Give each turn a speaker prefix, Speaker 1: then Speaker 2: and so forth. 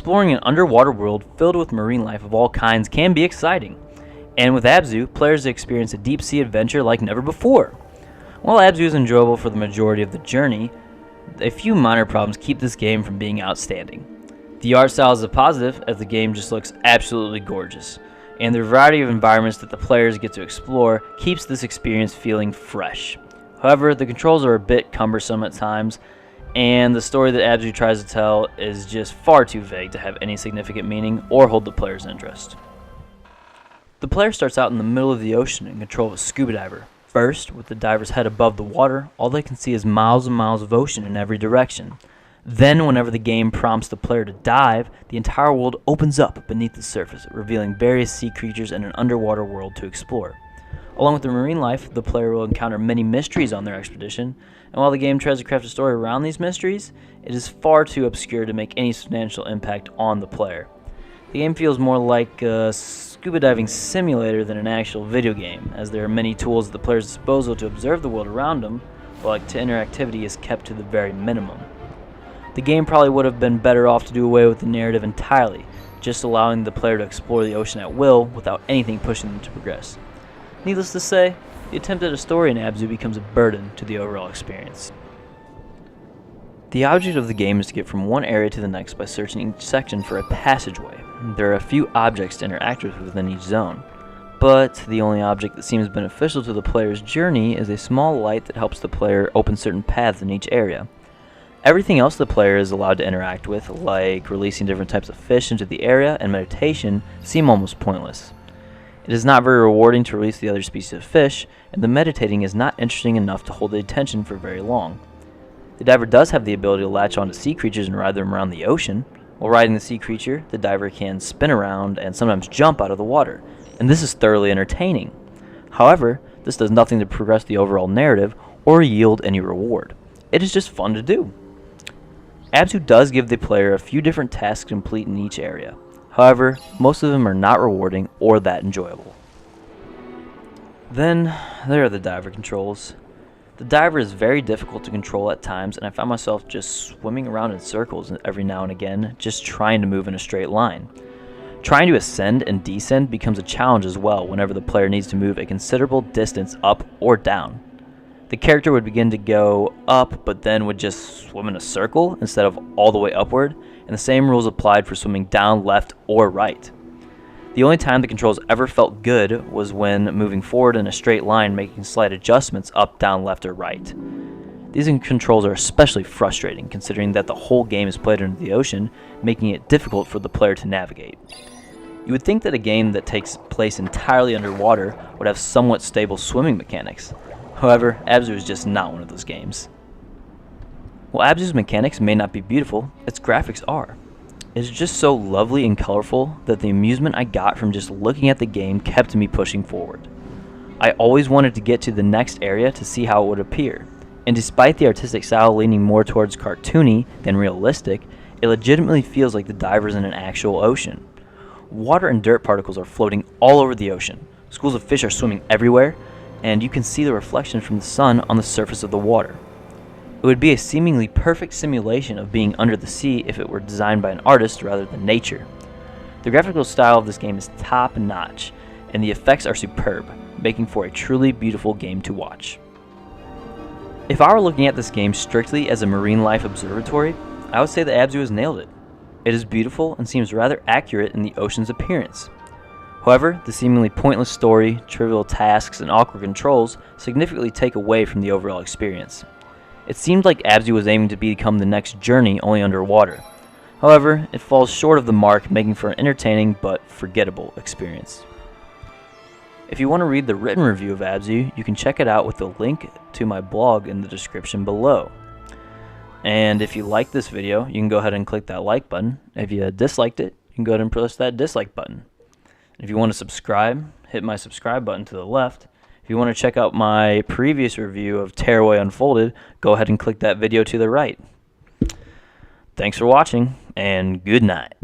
Speaker 1: Exploring an underwater world filled with marine life of all kinds can be exciting, and with Abzu, players experience a deep-sea adventure like never before. While Abzu is enjoyable for the majority of the journey, a few minor problems keep this game from being outstanding. The art style is a positive, as the game just looks absolutely gorgeous, and the variety of environments that the players get to explore keeps this experience feeling fresh. However, the controls are a bit cumbersome at times, and the story that Abzu tries to tell is just far too vague to have any significant meaning or hold the player's interest. The player starts out in the middle of the ocean in control of a scuba diver. First, with the diver's head above the water, all they can see is miles and miles of ocean in every direction. Then, whenever the game prompts the player to dive, the entire world opens up beneath the surface, revealing various sea creatures and an underwater world to explore. Along with the marine life, the player will encounter many mysteries on their expedition, and while the game tries to craft a story around these mysteries, it is far too obscure to make any substantial impact on the player. The game feels more like a scuba diving simulator than an actual video game, as there are many tools at the player's disposal to observe the world around them, while interactivity is kept to the very minimum. The game probably would have been better off to do away with the narrative entirely, just allowing the player to explore the ocean at will without anything pushing them to progress. Needless to say, the attempt at a story in Abzu becomes a burden to the overall experience. The object of the game is to get from one area to the next by searching each section for a passageway. There are a few objects to interact with within each zone, but the only object that seems beneficial to the player's journey is a small light that helps the player open certain paths in each area. Everything else the player is allowed to interact with, like releasing different types of fish into the area and meditation, seem almost pointless. It is not very rewarding to release the other species of fish, and the meditating is not interesting enough to hold the attention for very long. The diver does have the ability to latch onto sea creatures and ride them around the ocean. While riding the sea creature, the diver can spin around and sometimes jump out of the water, and this is thoroughly entertaining. However, this does nothing to progress the overall narrative or yield any reward. It is just fun to do. Abzu does give the player a few different tasks to complete in each area. However, most of them are not rewarding or that enjoyable. Then, there are the diver controls. The diver is very difficult to control at times, and I found myself just swimming around in circles every now and again, just trying to move in a straight line. Trying to ascend and descend becomes a challenge as well whenever the player needs to move a considerable distance up or down. The character would begin to go up, but then would just swim in a circle instead of all the way upward, and the same rules applied for swimming down, left, or right. The only time the controls ever felt good was when moving forward in a straight line, making slight adjustments up, down, left, or right. These controls are especially frustrating, considering that the whole game is played under the ocean, making it difficult for the player to navigate. You would think that a game that takes place entirely underwater would have somewhat stable swimming mechanics. However, Abzu is just not one of those games. While Abzu's mechanics may not be beautiful, its graphics are. It is just so lovely and colorful that the amusement I got from just looking at the game kept me pushing forward. I always wanted to get to the next area to see how it would appear, and despite the artistic style leaning more towards cartoony than realistic, it legitimately feels like the diver's in an actual ocean. Water and dirt particles are floating all over the ocean, schools of fish are swimming everywhere, and you can see the reflection from the sun on the surface of the water. It would be a seemingly perfect simulation of being under the sea if it were designed by an artist rather than nature. The graphical style of this game is top-notch, and the effects are superb, making for a truly beautiful game to watch. If I were looking at this game strictly as a marine life observatory, I would say that Abzu has nailed it. It is beautiful and seems rather accurate in the ocean's appearance. However, the seemingly pointless story, trivial tasks, and awkward controls significantly take away from the overall experience. It seemed like Abzu was aiming to become the next Journey only underwater. However, it falls short of the mark, making for an entertaining but forgettable experience. If you want to read the written review of Abzu, you can check it out with the link to my blog in the description below. And if you like this video, you can go ahead and click that like button. If you disliked it, you can go ahead and press that dislike button. If you want to subscribe, hit my subscribe button to the left. If you want to check out my previous review of Tearaway Unfolded, go ahead and click that video to the right. Thanks for watching, and good night.